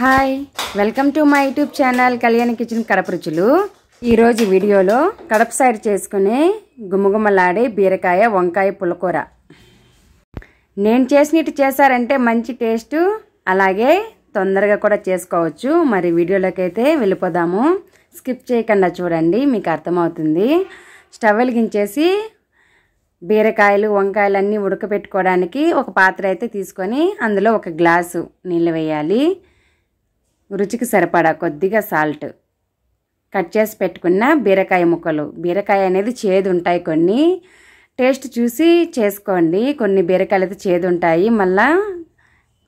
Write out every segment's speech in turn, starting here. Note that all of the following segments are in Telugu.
Hi welcome to my YouTube channel Kalyani kitchen Kadapa రుచులు. ఈరోజు వీడియోలో కడప సైడ్ చేసుకునే గుమగుమలాడే బీరకాయ వంకాయ పులకూర. నేను చేసినట్టు చేశారంటే మంచి టేస్ట్, అలాగే తొందరగా కూడా చేసుకోవచ్చు. మరి వీడియోలోకి అయితే వెళ్ళిపోదాము. స్కిప్ చేయకుండా చూడండి, మీకు అర్థమవుతుంది. స్టవ్ వెలిగించేసి బీరకాయలు వంకాయలు అన్నీ ఉడకబెట్టుకోవడానికి ఒక పాత్ర అయితే తీసుకొని అందులో ఒక గ్లాసు నీళ్ళు వేయాలి. రుచికి సరిపడా కొద్దిగా సాల్ట్, కట్ చేసి పెట్టుకున్న బీరకాయ ముక్కలు. బీరకాయ అనేది చేదు ఉంటాయి, కొన్ని టేస్ట్ చూసి చేసుకోండి. కొన్ని బీరకాయలు అయితే చేదు ఉంటాయి, మళ్ళా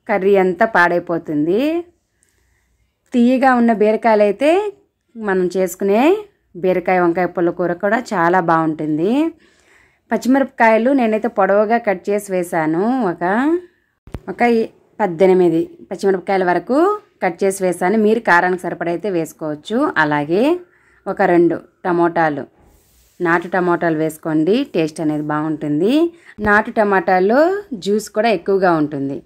కర్రీ అంతా పాడైపోతుంది. తీయగా ఉన్న బీరకాయలు అయితే మనం చేసుకునే బీరకాయ వంకాయ పుల్లకూర కూడా చాలా బాగుంటుంది. పచ్చిమిరపకాయలు నేనైతే పొడవుగా కట్ చేసి వేసాను. ఒక 18 పచ్చిమిరపకాయల వరకు కట్ చేసి వేసాను. మీరు కారానికి సరిపడైతే వేసుకోవచ్చు. అలాగే ఒక 2 టమోటాలు, నాటు టమోటాలు వేసుకోండి, టేస్ట్ అనేది బాగుంటుంది. నాటు టమాటాల్లో జ్యూస్ కూడా ఎక్కువగా ఉంటుంది.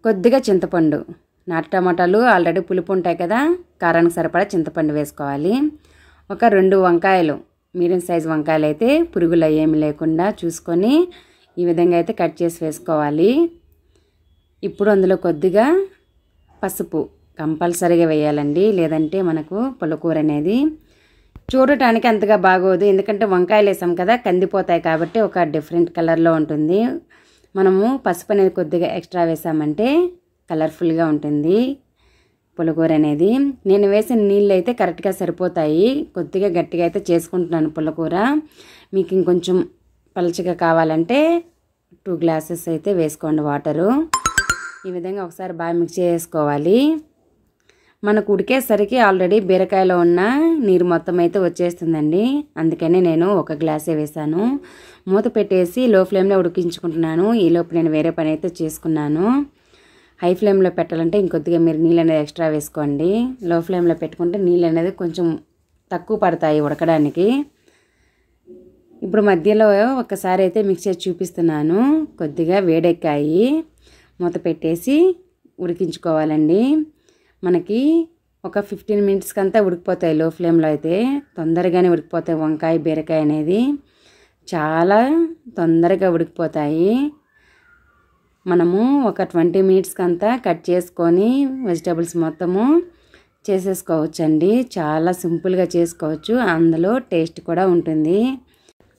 కొద్దిగా చింతపండు, నాటు టమాటాలు ఆల్రెడీ పులుపు ఉంటాయి కదా, కారానికి సరిపడా చింతపండు వేసుకోవాలి. ఒక 2 వంకాయలు, మీడియం సైజు వంకాయలు అయితే పురుగులు ఏమి లేకుండా చూసుకొని ఈ విధంగా అయితే కట్ చేసి వేసుకోవాలి. ఇప్పుడు అందులో కొద్దిగా పసుపు కంపల్సరీగా వేయాలండి, లేదంటే మనకు పుల్లకూర అనేది చూడటానికి అంతగా బాగోదు. ఎందుకంటే వంకాయలు వేసాం కదా, కందిపోతాయి కాబట్టి ఒక డిఫరెంట్ కలర్లో ఉంటుంది. మనము పసుపు అనేది కొద్దిగా ఎక్స్ట్రా వేసామంటే కలర్ఫుల్గా ఉంటుంది పుల్లకూర అనేది. నేను వేసిన నీళ్ళు అయితే కరెక్ట్గా సరిపోతాయి. కొద్దిగా గట్టిగా అయితే చేసుకుంటున్నాను పుల్లకూర. మీకు ఇంకొంచెం పలచగా కావాలంటే 2 గ్లాసెస్ అయితే వేసుకోండి వాటరు. ఈ విధంగా ఒకసారి బాగా మిక్స్ చేసుకోవాలి. మనకు ఉడికేసరికి ఆల్రెడీ బీరకాయలో ఉన్న నీరు మొత్తం అయితే వచ్చేస్తుందండి, అందుకని నేను 1 గ్లాసే వేసాను. మూత పెట్టేసి లో ఫ్లేమ్లో ఉడికించుకుంటున్నాను. ఈలోపు నేను వేరే పని అయితే చేసుకున్నాను. హై ఫ్లేమ్లో పెట్టాలంటే ఇంకొద్దిగా మీరు నీళ్ళు అనేది ఎక్స్ట్రా వేసుకోండి. లో ఫ్లేమ్లో పెట్టుకుంటే నీళ్ళు అనేది కొంచెం తక్కువ పడతాయి ఉడకడానికి. ఇప్పుడు మధ్యలో ఒకసారి అయితే మిక్స్ చేసి చూపిస్తున్నాను. కొద్దిగా వేడెక్కాయి, మూత పెట్టేసి ఉడికించుకోవాలండి. మనకి ఒక 15 మినిట్స్కి అంతా ఉడికిపోతాయి. లో ఫ్లేమ్లో అయితే తొందరగానే ఉడికిపోతాయి. వంకాయ బీరకాయ అనేది చాలా తొందరగా ఉడికిపోతాయి. మనము ఒక 20 మినిట్స్కి అంతా కట్ చేసుకొని వెజిటేబుల్స్ మొత్తము చేసేసుకోవచ్చండి. చాలా సింపుల్గా చేసుకోవచ్చు, అందులో టేస్ట్ కూడా ఉంటుంది.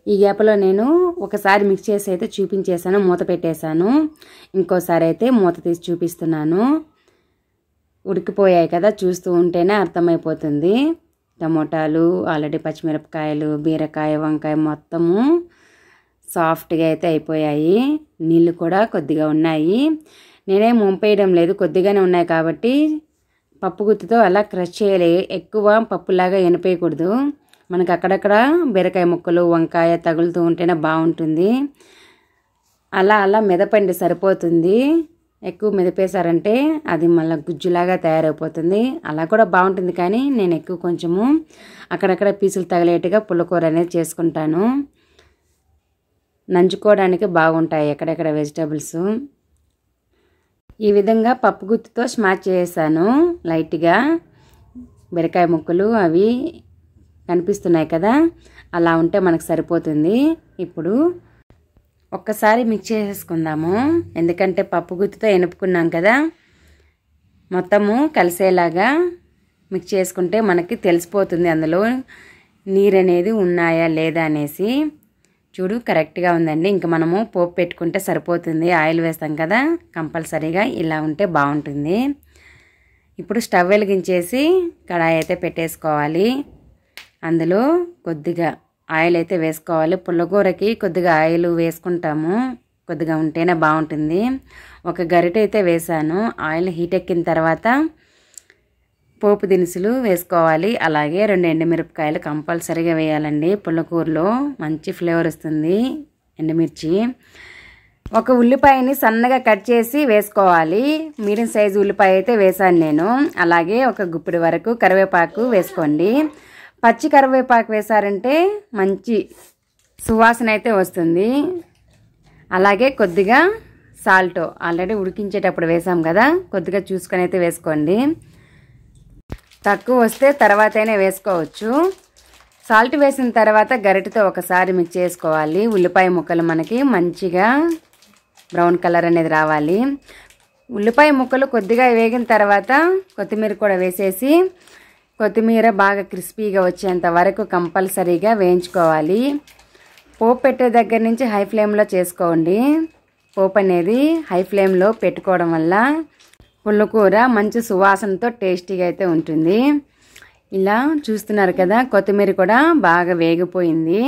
ఈ గ్యాప్లో నేను ఒకసారి మిక్స్ చేసి అయితే చూపించేసాను, మూత పెట్టేశాను. ఇంకోసారి అయితే మూత తీసి చూపిస్తున్నాను. ఉడికిపోయాయి కదా, చూస్తూ ఉంటేనే అర్థమైపోతుంది. టమోటాలు, ఆల్రెడీ పచ్చిమిరపకాయలు, బీరకాయ వంకాయ మొత్తము సాఫ్ట్గా అయితే అయిపోయాయి. నీళ్ళు కూడా కొద్దిగా ఉన్నాయి. నేనేం వంపేయడం లేదు, కొద్దిగానే ఉన్నాయి కాబట్టి పప్పు గుత్తితో అలా క్రష్ చేయాలి. ఎక్కువ పప్పులాగా ఎనిపేయకూడదు. మనకు అక్కడక్కడ బీరకాయ ముక్కలు వంకాయ తగులుతూ ఉంటేనే బాగుంటుంది. అలా మెదపండి సరిపోతుంది. ఎక్కువ మెదిపేశారంటే అది మళ్ళీ గుజ్జులాగా తయారైపోతుంది. అలా కూడా బాగుంటుంది, కానీ నేను ఎక్కువ కొంచెము అక్కడక్కడ పీసులు తగిలేట్టుగా పుల్లకూర అనేది చేసుకుంటాను. నంచుకోవడానికి బాగుంటాయి ఎక్కడెక్కడ వెజిటేబుల్స్. ఈ విధంగా పప్పు గుత్తితో స్మాష్ చేసాను లైట్గా. బీరకాయ ముక్కలు అవి కనిపిస్తున్నాయి కదా, అలా ఉంటే మనకు సరిపోతుంది. ఇప్పుడు ఒక్కసారి మిక్స్ చేసేసుకుందాము, ఎందుకంటే పప్పు గుత్తితో ఎనుపుకున్నాం కదా, మొత్తము కలిసేలాగా మిక్స్ చేసుకుంటే మనకి తెలిసిపోతుంది అందులో నీరు అనేది ఉన్నాయా లేదా అనేసి. చూడు, కరెక్ట్గా ఉందండి. ఇంకా మనము పోపు పెట్టుకుంటే సరిపోతుంది. ఆయిల్ వేస్తాం కదా, కంపల్సరీగా ఇలా ఉంటే బాగుంటుంది. ఇప్పుడు స్టవ్ వెలిగించేసి కడాయి అయితే పెట్టేసుకోవాలి. అందులో కొద్దిగా ఆయిల్ అయితే వేసుకోవాలి. పుల్లకూరకి కొద్దిగా ఆయిల్ వేసుకుంటాము, కొద్దిగా ఉంటేనే బాగుంటుంది. ఒక గరిట అయితే వేసాను. ఆయిల్ హీట్ ఎక్కిన తర్వాత పోపు దినుసులు వేసుకోవాలి. అలాగే 2 ఎండుమిరపకాయలు కంపల్సరీగా వేయాలండి. పుల్లకూరలో మంచి ఫ్లేవర్ వస్తుంది ఎండుమిర్చి. ఒక ఉల్లిపాయని సన్నగా కట్ చేసి వేసుకోవాలి. మీడియం సైజు ఉల్లిపాయ అయితే వేసాను నేను. అలాగే ఒక గుప్పిడి వరకు కరివేపాకు వేసుకోండి. పచ్చి కరివేపాకు వేసారంటే మంచి సువాసన అయితే వస్తుంది. అలాగే కొద్దిగా సాల్ట్ ఆల్రెడీ ఉడికించేటప్పుడు వేసాం కదా, కొద్దిగా చూసుకొని అయితే వేసుకోండి. తక్కువ వస్తే తర్వాతైనా వేసుకోవచ్చు. సాల్ట్ వేసిన తర్వాత గరిటెతో ఒకసారి మిక్స్ చేసుకోవాలి. ఉల్లిపాయ ముక్కలు మనకి మంచిగా బ్రౌన్ కలర్ అనేది రావాలి. ఉల్లిపాయ ముక్కలు కొద్దిగా వేగిన తర్వాత కొత్తిమీర కూడా వేసేసి కొత్తిమీర బాగా క్రిస్పీగా వచ్చేంత వరకు కంపల్సరీగా వేయించుకోవాలి. పోపు పెట్టే దగ్గర నుంచి హై ఫ్లేమ్లో చేసుకోండి. పోపు అనేది హై ఫ్లేమ్లో పెట్టుకోవడం వల్ల పుల్లకూర మంచి సువాసనతో టేస్టీగా అయితే ఉంటుంది. ఇలా చూస్తున్నారు కదా, కొత్తిమీర కూడా బాగా వేగిపోయింది.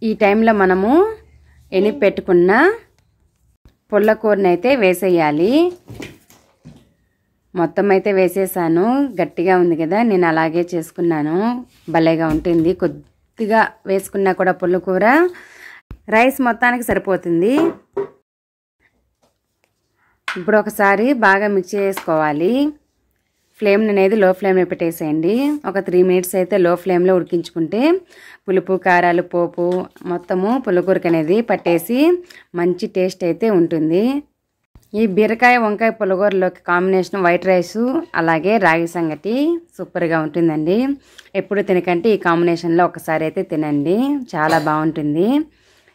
ఈ టైంలో మనము ఎనిపి పెట్టుకున్న పుల్లకూరని అయితే వేసేయాలి. మొత్తం అయితే వేసేసాను. గట్టిగా ఉంది కదా, నేను అలాగే చేసుకున్నాను. భలేగా ఉంటుంది. కొద్దిగా వేసుకున్నా కూడా పుల్లకూర రైస్ మొత్తానికి సరిపోతుంది. ఇప్పుడు ఒకసారి బాగా మిక్స్ చేసుకోవాలి. ఫ్లేమ్ అనేది లో ఫ్లేమ్లో పెట్టేసేయండి. ఒక 3 మినిట్స్ అయితే లో ఫ్లేమ్లో ఉడికించుకుంటే పులుపు కారాలు పోపు మొత్తము పుల్లకూరకి అనేది పట్టేసి మంచి టేస్ట్ అయితే ఉంటుంది. ఈ బీరకాయ వంకాయ పుల్లకూరలోకి కాంబినేషన్ వైట్ రైసు అలాగే రాగి సంగటి సూపర్గా ఉంటుందండి. ఎప్పుడు తినకంటే ఈ కాంబినేషన్లో ఒకసారి అయితే తినండి, చాలా బాగుంటుంది.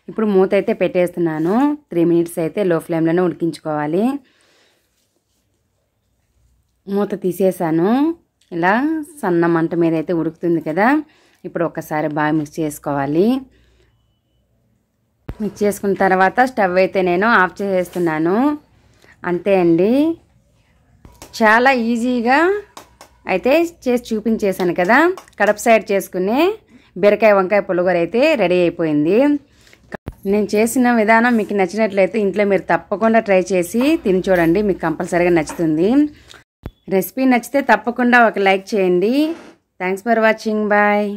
ఇప్పుడు మూత అయితే పెట్టేస్తున్నాను. 3 మినిట్స్ అయితే లో ఫ్లేమ్లోనే ఉడికించుకోవాలి. మూత తీసేసాను. ఇలా సన్న మంట మీద అయితే ఉడుకుతుంది కదా. ఇప్పుడు ఒకసారి బాగా మిక్స్ చేసుకోవాలి. మిక్స్ చేసుకున్న తర్వాత స్టవ్ అయితే నేను ఆఫ్ చేసేస్తున్నాను. అంతే అండి, చాలా ఈజీగా అయితే చేసి చూపించేశాను కదా. కడప సైడ్ చేసుకునే బీరకాయ వంకాయ పులిహోర అయితే రెడీ అయిపోయింది. నేను చేసిన విధానం మీకు నచ్చినట్లయితే ఇంట్లో మీరు తప్పకుండా ట్రై చేసి తిని చూడండి, మీకు కంపల్సరీగా నచ్చుతుంది. రెసిపీ నచ్చితే తప్పకుండా ఒక లైక్ చేయండి. Thanks for watching. బాయ్.